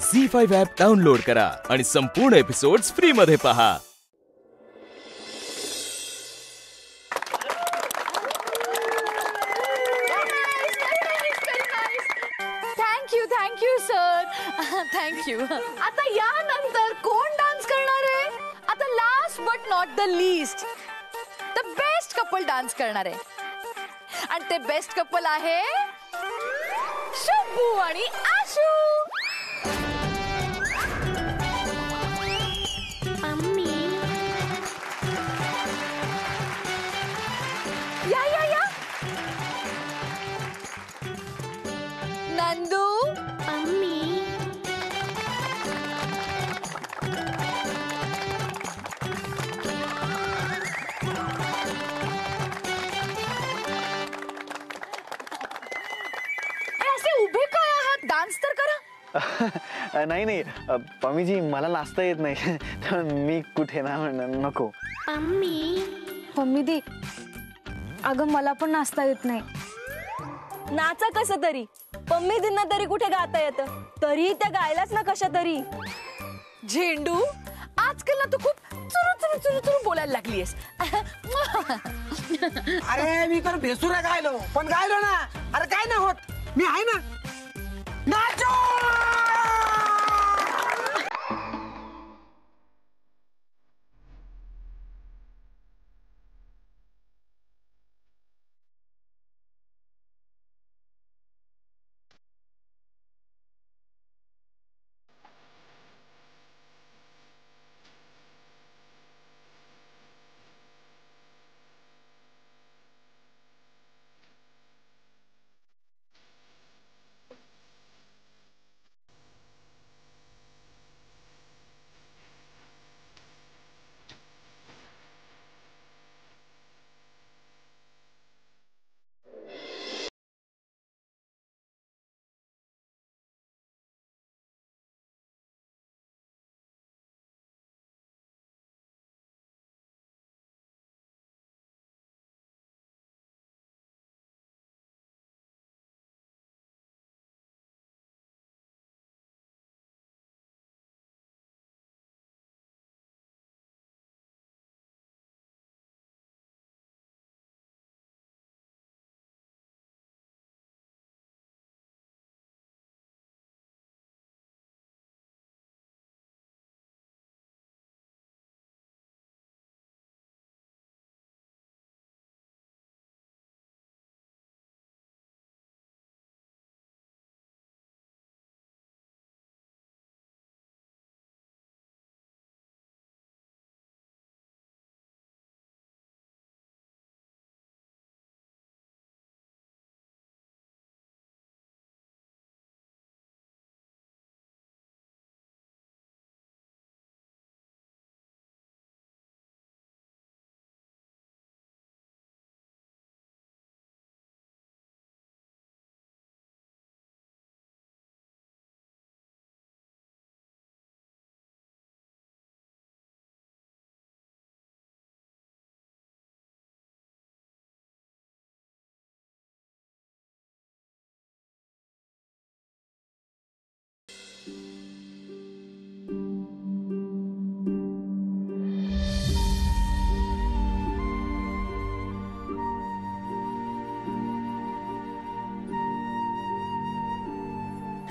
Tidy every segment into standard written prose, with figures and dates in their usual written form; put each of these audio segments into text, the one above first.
झी5 app download करा आणि संपूर्ण एपिसोड्स फ्री मध्ये पहा. Thank you sir. थँक्यू. आता यानंतर कोण डान्स करणार आहे? आता last but not the least the best couple dance करणार आहे. आणि ते बेस्ट कपल आहे शुभू आणि आशू. या या या. नंदू. उभे काय आहात? डान्स तर करा. नाही पम्मीजी मला नाचता येत नाही तर मी कुठे ना नको. मम्मी दे. अगं मला पण नाचता येत नाही. नाचा कसं तरी. पम्मी दिना तरी कुठे गाता येतं. तरी त्या गायलाच ना कशा तरी. झेंडू आजकाल ना तू खूप चुरू चुरू चुरू चुरू बोलायला लागलीयस. अरे मी तर बेसुरा गायलो पण गायलो ना. अरे काय नाही होत. मी आहे ना. नाचो.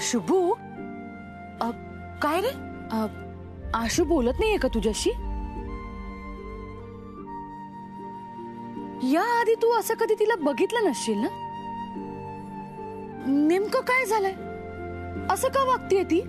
शुभू काय रे? आशू बोलत नाहीये का तुझ्याशी? या आधी तू असं कधी तिला बघितलं नसशील ना. नेमकं काय झालंय? असं का वागतेय ती?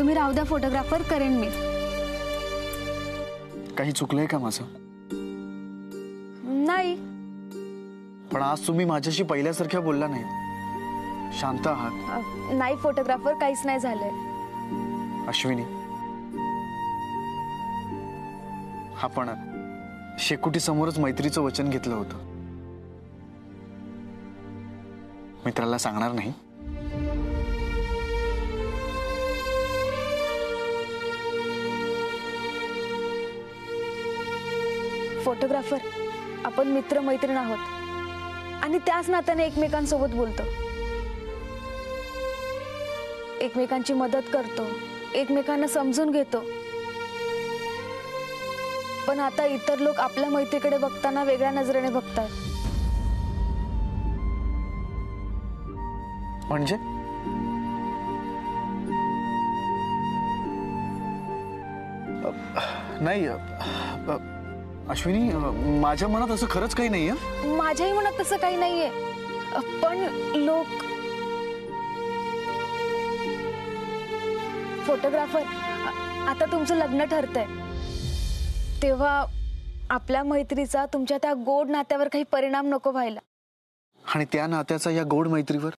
तुम्ही राहू द्या फोटोग्राफर, करेन मी. काही चुकलंय का माझं? नाही. पण आज तुम्ही माझ्याशी पहिल्यासारख्या बोलला नाही, शांत आहात. नाही फोटोग्राफर, काहीच नाही झालंय. अश्विनी, आपण शेकोटी समोरच मैत्रीचं वचन घेतलं होतं. मित्राला सांगणार नाही. फोटोग्राफर, आपण मित्र मैत्रीण आहोत आणि त्याच नात्याने एकमेकांसोबत बोलतो, एकमेकांची मदत करतो, एकमेकांना समजून घेतो. पण आता इतर लोक आपल्या मैत्रीकडे बघताना वेगळ्या नजरेने बघतात. म्हणजे नाही अश्विनी, माझ्या मनात असं खरंच काही नाहीये. माझ्याही मनात तसं काही नाहीये, पण लोक. फोटोग्राफर, आता तुमचं लग्न ठरतंय, तेव्हा आपल्या मैत्रीचा तुमच्या त्या गोड नात्यावर काही परिणाम नको व्हायला. आणि त्या नात्याचा या गोड मैत्रीवर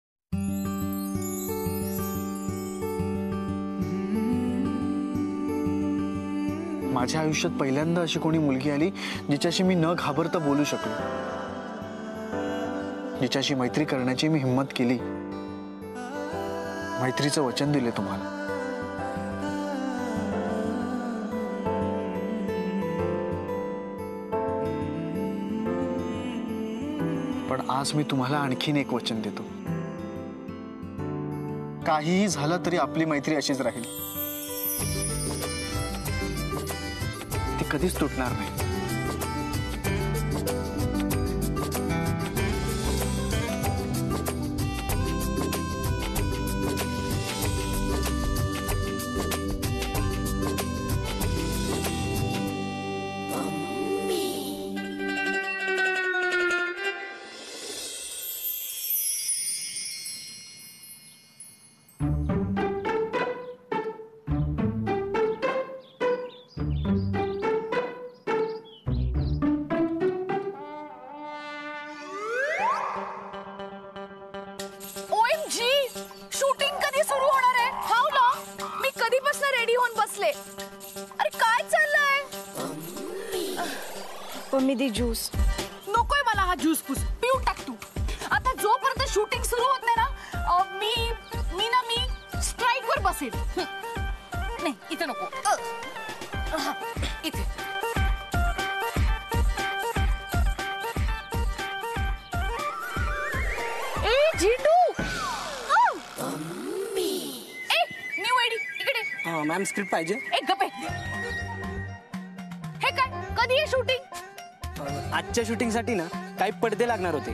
माझ्या आयुष्यात पहिल्यांदा अशी कोणी मुलगी आली जिच्याशी मी न घाबरता बोलू शकलो, जिच्याशी मैत्री करण्याची मी हिम्मत केली, मैत्रीचं वचन दिले तुम्हाला. पण आज मी तुम्हाला आणखीन एक वचन देतो. काहीही झालं तरी आपली मैत्री अशीच राहील, ती कधीच तुटणार नाही. शूटिंग कधी सुरू होणार आहे? How long? मी कधीपासून रेडी होऊन बसले. अरे काय चाललंय? मम्मी दी ज्यूस. नकोय मला हा ज्यूस पुस, पिऊन टाक तू. आता जोपर्यंत शूटिंग सुरू होत नाही ना, मी स्ट्राईक वर बसेल. नाही, इथे नको. इथे. ए झिंडू, मॅम स्क्रिप्ट पाहिजे. एक गप्पे. हे काय, कधी आहे शूटिंग? आजच्या शूटिंगसाठी ना काही पडदे लागणार होते,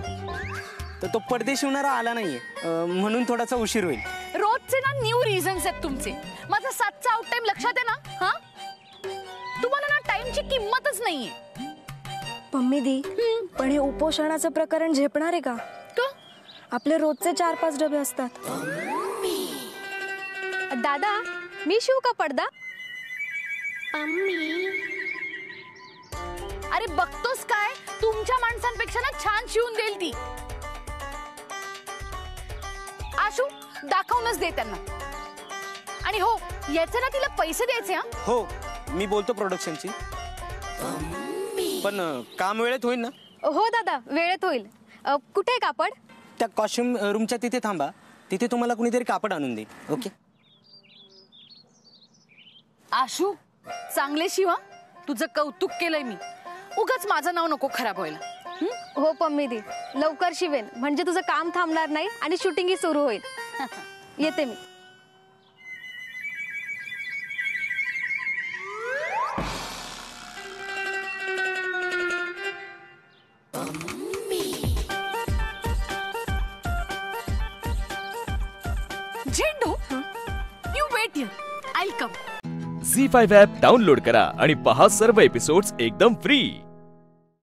तर तो पडदे शिवणारा आला नाहीये, म्हणून थोडासा उशीर होईल. रोजचे ना न्यू रिझन्स आहेत तुमचे. माझा 7चा आउट टाइम लक्षात आहे ना? हा, तुम्हाला ना टाइमची किंमतच नाहीये. मम्मी दी, पण हे उपोषणाचं प्रकरण झेपणार आहे का? आपले रोजचे 4-5 डबे असतात. दादा, मी शिवू का पडदा? अरे बघतोस काय, तुमच्या माणसांपेक्षा ना छान शिवून देईल ती. आशू, दाखवूनच दे त्यांना. आणि हो, याचे ना तिला पैसे द्यायचे. हा हो, मी बोलतो प्रोडक्शनची, पण काम वेळेत होईल ना? हो दादा, वेळेत होईल. कुठे आहे कापड? त्या कॉस्ट्युम रूमच्या तिथे थांबा, तिथे तुम्हाला कुणीतरी कापड आणून देईल. ओके आशू, चांगले शिवा. तुझं कौतुक केलंय मी. उगाच माझं नाव नको खराब व्हायला. हो पम्मी दी, लवकर शिवेन, म्हणजे तुझं काम थांबणार नाही आणि शूटिंगही सुरू होईल. येते मी. Zhendu, you wait here, I will come. झी5 ॲप डाउनलोड करा आणि पहा सर्व एपिसोड्स एकदम फ्री.